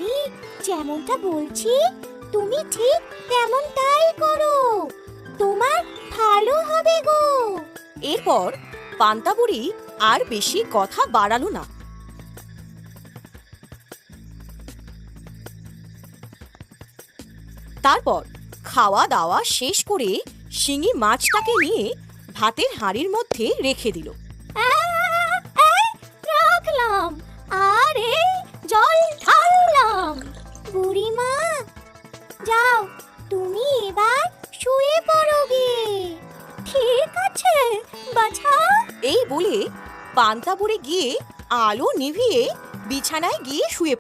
আমি যেমনটা বলছি তুমি ঠিক তেমনটাই করো, তোমার ভালো হবে গো। এরপর পান্তা বুড়ি আর বেশি কথা বাড়ালো না। তারপর খাওয়া দাওয়া শেষ করে শিঙি মাছটাকে নিয়ে ভাতের হাঁড়ির মধ্যে রেখে দিল। এই রাখলাম আর এই জল ঢাললাম। বুড়িমা যাও, তুমি এবার শুয়ে পড়ো গে। ঠিক আছে বাছা। এই বলে পান্তা বুড়ি গিয়ে আলো নিভিয়ে বিছানায় গিয়ে শুয়ে